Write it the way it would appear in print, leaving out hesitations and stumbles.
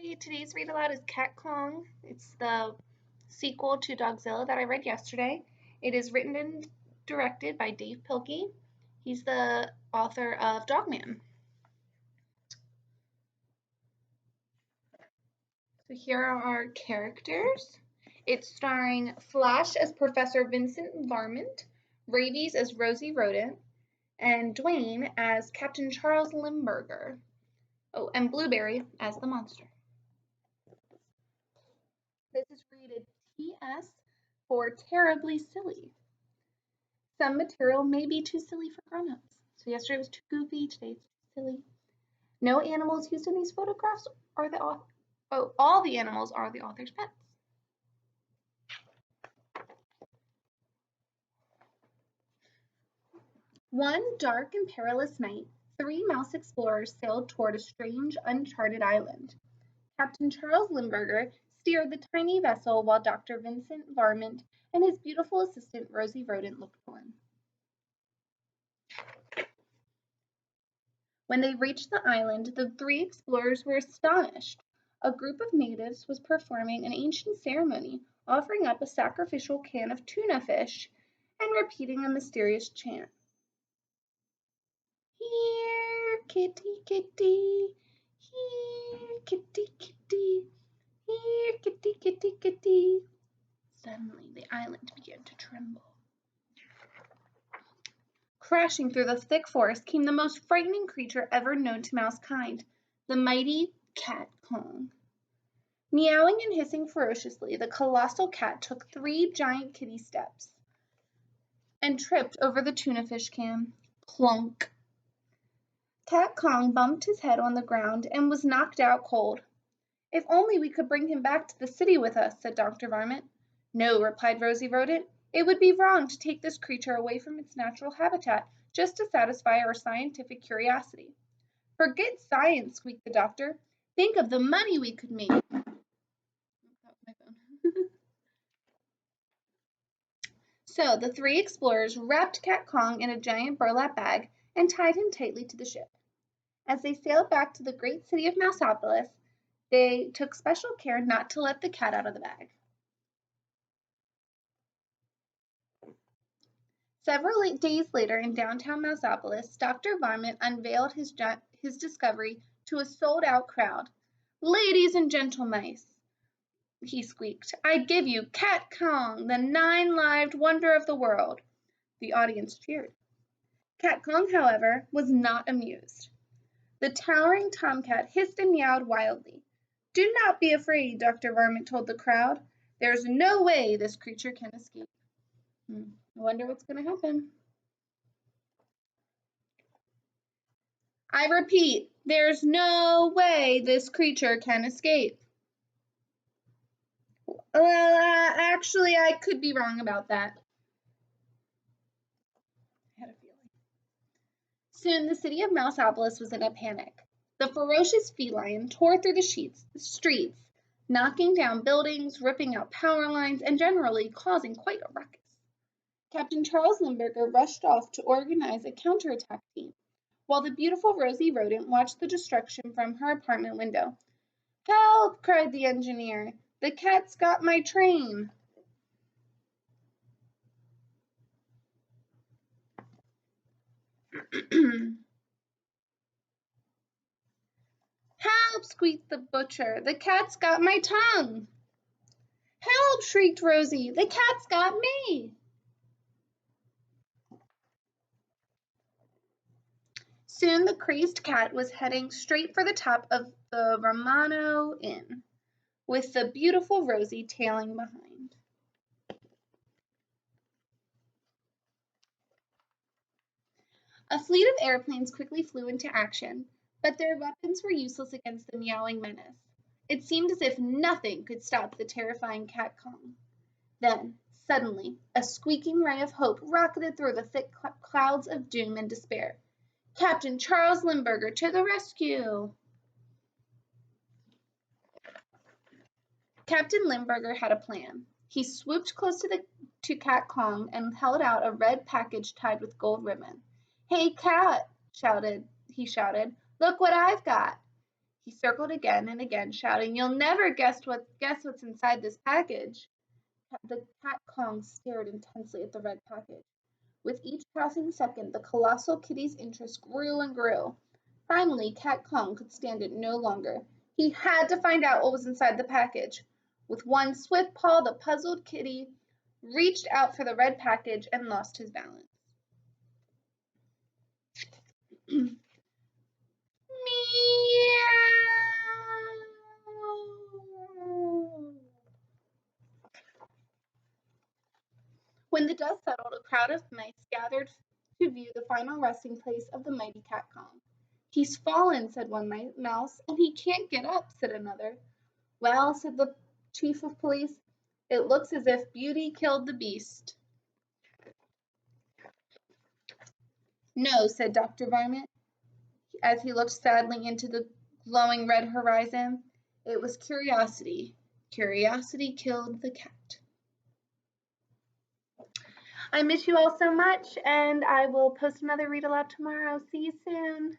Hi, today's read aloud is Cat Kong. It's the sequel to Dogzilla that I read yesterday. It is written and directed by Dav Pilkey. He's the author of Dog Man. So here are our characters. It's starring Flash as Professor Vincent Varmint, Rabies as Rosie Rodent, and Dwayne as Captain Charles Limburger. Oh, and Blueberry as the monster. This is rated TS for terribly silly. Some material may be too silly for grown-ups. So yesterday was too goofy, today it's too silly. No animals used in these photographs are the author. Oh, all the animals are the author's pets. One dark and perilous night, 3 mouse explorers sailed toward a strange, uncharted island. Captain Charles Limburger steered the tiny vessel while Dr. Vincent Varmint and his beautiful assistant Rosie Rodent looked on. When they reached the island, the 3 explorers were astonished. A group of natives was performing an ancient ceremony, offering up a sacrificial can of tuna fish and repeating a mysterious chant. Here, kitty, kitty, here, kitty, kitty, here, kitty, kitty, kitty. Suddenly, the island began to tremble. Crashing through the thick forest came the most frightening creature ever known to mousekind, the mighty Cat Kong. Meowing and hissing ferociously, the colossal cat took 3 giant kitty steps and tripped over the tuna fish can. Plunk! Cat Kong bumped his head on the ground and was knocked out cold. If only we could bring him back to the city with us, said Dr. Varmint. No, replied Rosie Rodent. It would be wrong to take this creature away from its natural habitat just to satisfy our scientific curiosity. Forget science, squeaked the doctor. Think of the money we could make. So the 3 explorers wrapped Cat Kong in a giant burlap bag and tied him tightly to the ship. As they sailed back to the great city of Mouseopolis, they took special care not to let the cat out of the bag. Several days later in downtown Mouseopolis, Dr. Varmint unveiled his discovery to a sold-out crowd. Ladies and gentlemen, he squeaked, I give you Cat Kong, the 9-lived wonder of the world. The audience cheered. Cat Kong, however, was not amused. The towering tomcat hissed and meowed wildly. Do not be afraid, Dr. Varmint told the crowd. There's no way this creature can escape. I wonder what's going to happen. I repeat, there's no way this creature can escape. Actually, I could be wrong about that. I had a feeling. Soon the city of Mouseopolis was in a panic. The ferocious feline tore through the streets, knocking down buildings, ripping out power lines, and generally causing quite a ruckus. Captain Charles Limburger rushed off to organize a counterattack team, while the beautiful Rosie Rodent watched the destruction from her apartment window. Help! Cried the engineer. The cat's got my train. Help! Squeaked the butcher. The cat's got my tongue. Help! Shrieked Rosie. The cat's got me. Soon the crazed cat was heading straight for the top of the Romano Inn, with the beautiful Rosie tailing behind. A fleet of airplanes quickly flew into action, but their weapons were useless against the meowing menace. It seemed as if nothing could stop the terrifying Cat Kong. Then, suddenly, a squeaking ray of hope rocketed through the thick clouds of doom and despair. Captain Charles Limburger to the rescue! Captain Limburger had a plan. He swooped close to Cat Kong and held out a red package tied with gold ribbon. Hey, Cat, he shouted. Look what I've got. He circled again and again, shouting, "You'll never guess what's inside this package." The cat Kong stared intensely at the red package. With each passing second, the colossal kitty's interest grew and grew. Finally, Cat Kong could stand it no longer. He had to find out what was inside the package. With one swift paw, the puzzled kitty reached out for the red package and lost his balance. Meow. When the dust settled, a crowd of mice gathered to view the final resting place of the mighty Cat Kong. "He's fallen," said one mouse, "and he can't get up," said another. "Well," said the chief of police, "it looks as if beauty killed the beast." "No," said Dr. Varmint, as he looked sadly into the glowing red horizon. "It was curiosity. Curiosity killed the cat." I miss you all so much, and I will post another read aloud tomorrow. See you soon.